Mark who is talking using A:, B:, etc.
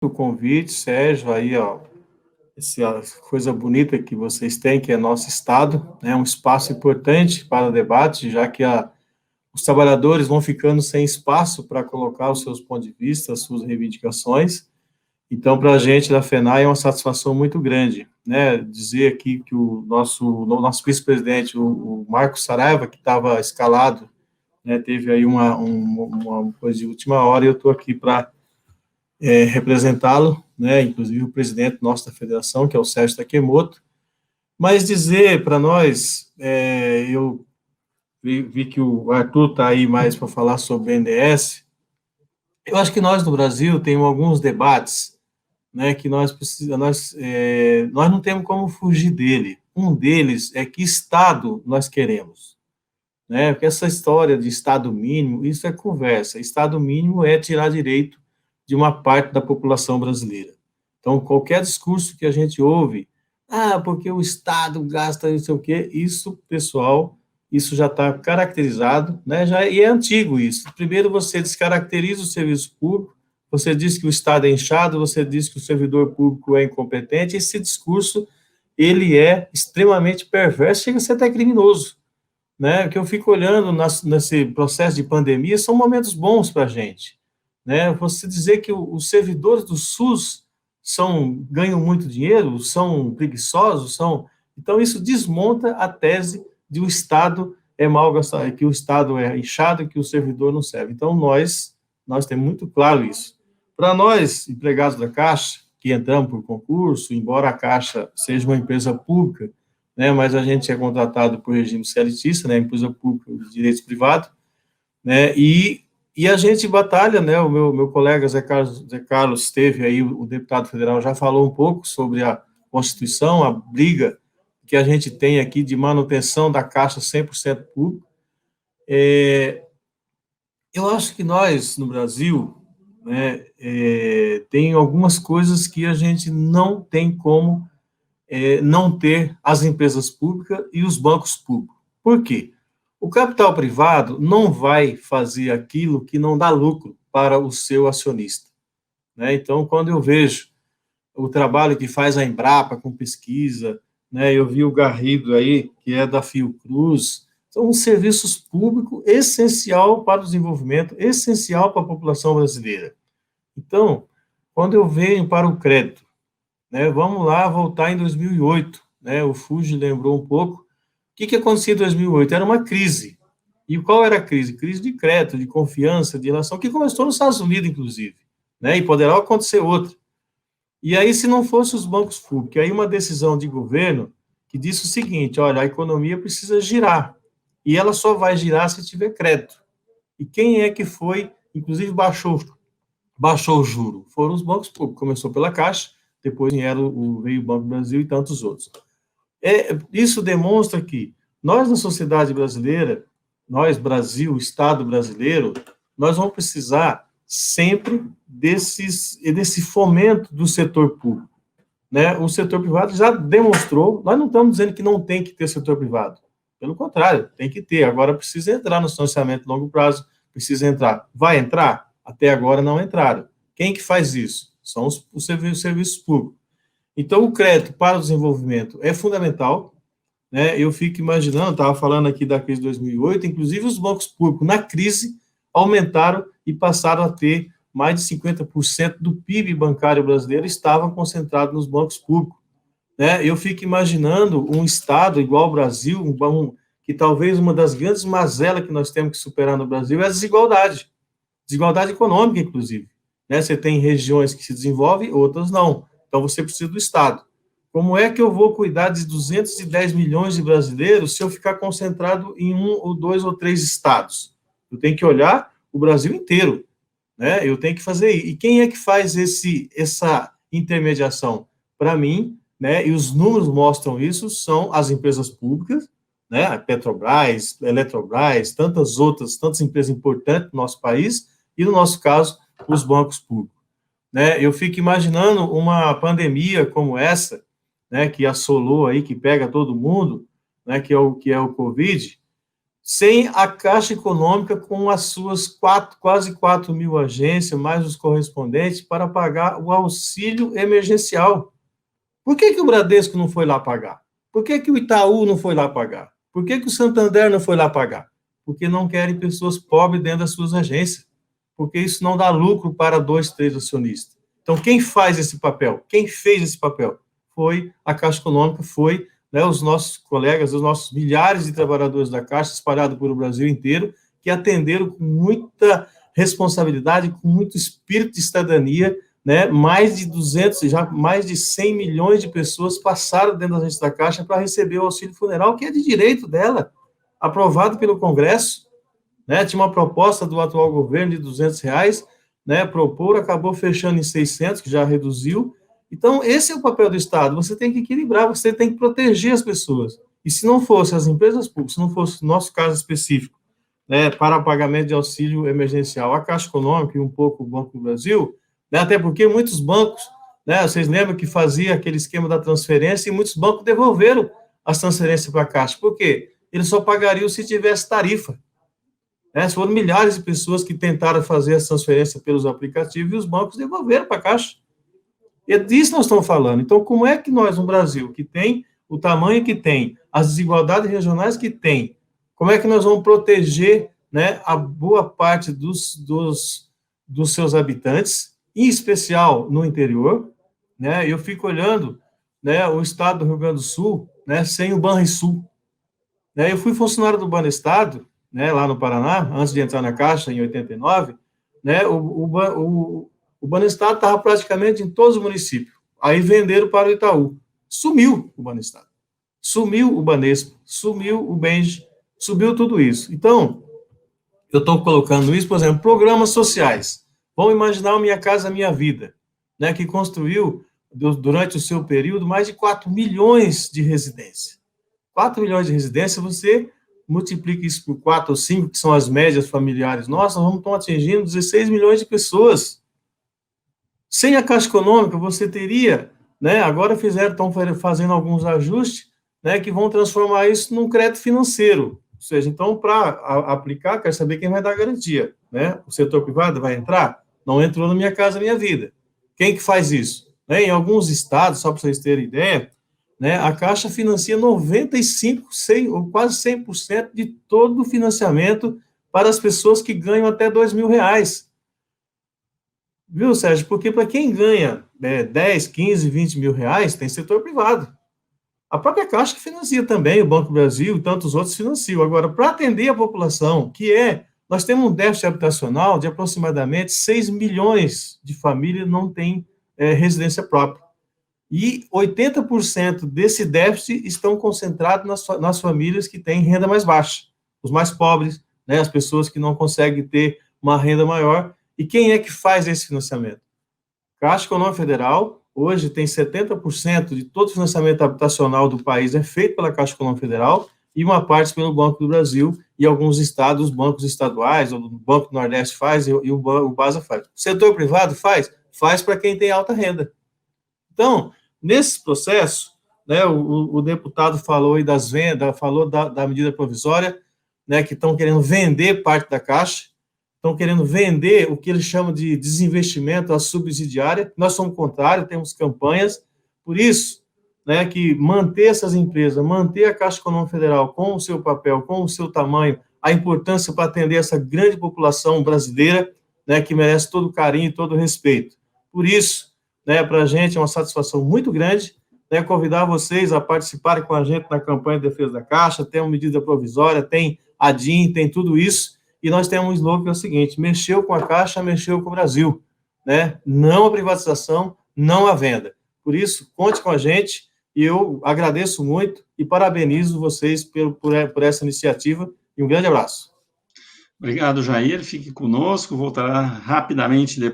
A: o convite, Sérgio, aí, ó, essa coisa bonita que vocês têm, que é nosso Estado, né, um espaço importante para debate, já que os trabalhadores vão ficando sem espaço para colocar os seus pontos de vista, as suas reivindicações. Então, para a gente da FENAI é uma satisfação muito grande, né, dizer aqui que o nosso vice-presidente, o Marcos Saraiva, que estava escalado, né, teve aí uma coisa de última hora, e eu estou aqui para representá-lo, né, inclusive o presidente nosso da federação, que é o Sérgio Takemoto, mas dizer para nós, eu vi que o Arthur está aí mais para falar sobre o BNDES, eu acho que nós no Brasil temos alguns debates, né, que nós não temos como fugir dele. Um deles é que Estado nós queremos, né, porque essa história de Estado mínimo, isso é conversa. Estado mínimo é tirar direito de uma parte da população brasileira. Então, qualquer discurso que a gente ouve, porque o Estado gasta não sei o quê, isso, pessoal, isso já está caracterizado, né, e é antigo isso. Primeiro você descaracteriza o serviço público, você diz que o Estado é inchado, você diz que o servidor público é incompetente, esse discurso, ele é extremamente perverso, chega a ser até criminoso, né, que eu fico olhando nesse processo de pandemia, são momentos bons para a gente, né, você dizer que os servidores do SUS ganham muito dinheiro, são preguiçosos, então isso desmonta a tese de o Estado é mal gastado, que o Estado é inchado, que o servidor não serve. Então nós temos muito claro isso. Para nós, empregados da Caixa, que entramos por concurso, embora a Caixa seja uma empresa pública, né, mas a gente é contratado por regime CLTista, né, empresa pública de direitos privados, né, e a gente batalha, né, o meu colega Zé Carlos esteve aí, o deputado federal já falou um pouco sobre a Constituição, a briga que a gente tem aqui de manutenção da Caixa 100% pública. Eu acho que nós, no Brasil, né, tem algumas coisas que a gente não tem como não ter as empresas públicas e os bancos públicos. Por quê? O capital privado não vai fazer aquilo que não dá lucro para o seu acionista, né? Então, quando eu vejo o trabalho que faz a Embrapa com pesquisa, né, eu vi o Garrido aí, que é da Fiocruz, são serviços públicos essencial para o desenvolvimento, essencial para a população brasileira. Então, quando eu venho para o crédito, né, vamos lá voltar em 2008, né, o Fuji lembrou um pouco, o que acontecia em 2008? Era uma crise. E qual era a crise? Crise de crédito, de confiança, de relação, que começou nos Estados Unidos, inclusive, né, e poderá acontecer outra. E aí, se não fosse os bancos públicos, aí uma decisão de governo que disse o seguinte, olha, a economia precisa girar, e ela só vai girar se tiver crédito. E quem é que foi, inclusive baixou o juro? Foram os bancos públicos, começou pela Caixa, depois veio o Banco do Brasil e tantos outros. Isso demonstra que nós, na sociedade brasileira, nós, Brasil, Estado brasileiro, nós vamos precisar sempre desse fomento do setor público, né? O setor privado já demonstrou, nós não estamos dizendo que não tem que ter setor privado, pelo contrário, tem que ter, agora precisa entrar no financiamento a longo prazo, precisa entrar. Vai entrar? Até agora não entraram. Quem que faz isso? São os serviços públicos. Então, o crédito para o desenvolvimento é fundamental, né? Eu fico imaginando, estava falando aqui da crise de 2008, inclusive os bancos públicos, na crise, aumentaram e passaram a ter mais de 50% do PIB bancário brasileiro estava concentrado nos bancos públicos, né? Eu fico imaginando um Estado igual ao Brasil, que talvez uma das grandes mazelas que nós temos que superar no Brasil é a desigualdade econômica, inclusive, né? Você tem regiões que se desenvolvem, outras não. Então, você precisa do Estado. Como é que eu vou cuidar de 210 milhões de brasileiros se eu ficar concentrado em um ou dois ou três estados? Eu tenho que olhar o Brasil inteiro, né? Eu tenho que fazer. E quem é que faz essa intermediação? Para mim, né? E os números mostram isso, são as empresas públicas, né? A Petrobras, Eletrobras, tantas empresas importantes no nosso país, e no nosso caso, os bancos públicos, né? Eu fico imaginando uma pandemia como essa, né, que assolou aí, que pega todo mundo, né, que é o Covid. sem a Caixa Econômica com as suas quase 4 mil agências, mais os correspondentes, para pagar o auxílio emergencial. Por que o Bradesco não foi lá pagar? Por que o Itaú não foi lá pagar? Por que o Santander não foi lá pagar? Porque não querem pessoas pobres dentro das suas agências. Porque isso não dá lucro para 2, 3 acionistas. Então, quem faz esse papel? Quem fez esse papel? Foi a Caixa Econômica, foi, né, os nossos colegas, os nossos milhares de trabalhadores da Caixa, espalhados pelo Brasil inteiro, que atenderam com muita responsabilidade, com muito espírito de cidadania, né, mais de 200, já mais de 100 milhões de pessoas passaram dentro da agência da Caixa para receber o auxílio funeral, que é de direito dela, aprovado pelo Congresso, né, tinha uma proposta do atual governo de R$ 200, né, propor, acabou fechando em 600, que já reduziu. Então, esse é o papel do Estado, você tem que equilibrar, você tem que proteger as pessoas. E se não fosse as empresas públicas, se não fosse o nosso caso específico, né, para pagamento de auxílio emergencial, a Caixa Econômica e um pouco o Banco do Brasil, né, até porque muitos bancos, né, vocês lembram que fazia aquele esquema da transferência e muitos bancos devolveram as transferências para a Caixa. Por quê? Eles só pagariam se tivesse tarifa. Né, foram milhares de pessoas que tentaram fazer essa transferência pelos aplicativos e os bancos devolveram para a Caixa. É disso que nós estamos falando. Então, como é que nós, no Brasil, que tem o tamanho que tem, as desigualdades regionais que tem, como é que nós vamos proteger, né, a boa parte dos seus habitantes, em especial no interior, né? Eu fico olhando, né, o estado do Rio Grande do Sul, né, sem o Banrisul. Né? Eu fui funcionário do Banestado, né, lá no Paraná, antes de entrar na Caixa, em 89, né, o Banestado estava praticamente em todos os municípios. Aí venderam para o Itaú. Sumiu o Banestado. Sumiu o Banespa, sumiu o Benji, subiu tudo isso. Então, eu estou colocando isso, por exemplo, programas sociais. Vamos imaginar o Minha Casa Minha Vida, né, que construiu, durante o seu período, mais de 4 milhões de residências. 4 milhões de residências, você multiplica isso por 4 ou 5, que são as médias familiares nossas, nós vamos estar atingindo 16 milhões de pessoas. Sem a Caixa Econômica, você teria, né, agora estão fazendo alguns ajustes, né, que vão transformar isso num crédito financeiro. Ou seja, então, para aplicar, quer saber quem vai dar garantia, né? O setor privado vai entrar? Não entrou na Minha Casa Minha Vida. Quem que faz isso? Né, em alguns estados, só para vocês terem ideia, né, a Caixa financia 95%, ou quase 100% de todo o financiamento para as pessoas que ganham até R$ 2.000. Viu, Sérgio? Porque para quem ganha 10, 15, 20 mil reais, tem setor privado. A própria Caixa que financia também, o Banco do Brasil e tantos outros financiam. Agora, para atender a população, nós temos um déficit habitacional de aproximadamente 6 milhões de famílias não têm residência própria. E 80% desse déficit estão concentrados nas famílias que têm renda mais baixa, os mais pobres, né, as pessoas que não conseguem ter uma renda maior. E quem é que faz esse financiamento? Caixa Econômica Federal, hoje tem 70% de todo o financiamento habitacional do país é feito pela Caixa Econômica Federal e uma parte pelo Banco do Brasil e alguns estados, os bancos estaduais, o Banco do Nordeste faz e o BASA faz. O setor privado faz para quem tem alta renda. Então, nesse processo, né, o deputado falou aí das vendas, falou da medida provisória, né, que estão querendo vender parte da Caixa, estão querendo vender o que eles chamam de desinvestimento, a subsidiária. Nós somos contrários, temos campanhas, por isso, né, que manter essas empresas, manter a Caixa Econômica Federal com o seu papel, com o seu tamanho, a importância para atender essa grande população brasileira, né, que merece todo o carinho e todo o respeito. Por isso, né, para a gente é uma satisfação muito grande, né, convidar vocês a participarem com a gente na campanha de defesa da Caixa, tem uma medida provisória, tem a DIN, tem tudo isso, e nós temos um slogan que é o seguinte: mexeu com a Caixa, mexeu com o Brasil, né? Não a privatização, não a venda. Por isso, conte com a gente, e eu agradeço muito e parabenizo vocês por essa iniciativa, e um grande abraço.
B: Obrigado, Jair. Fique conosco, voltará rapidamente depois.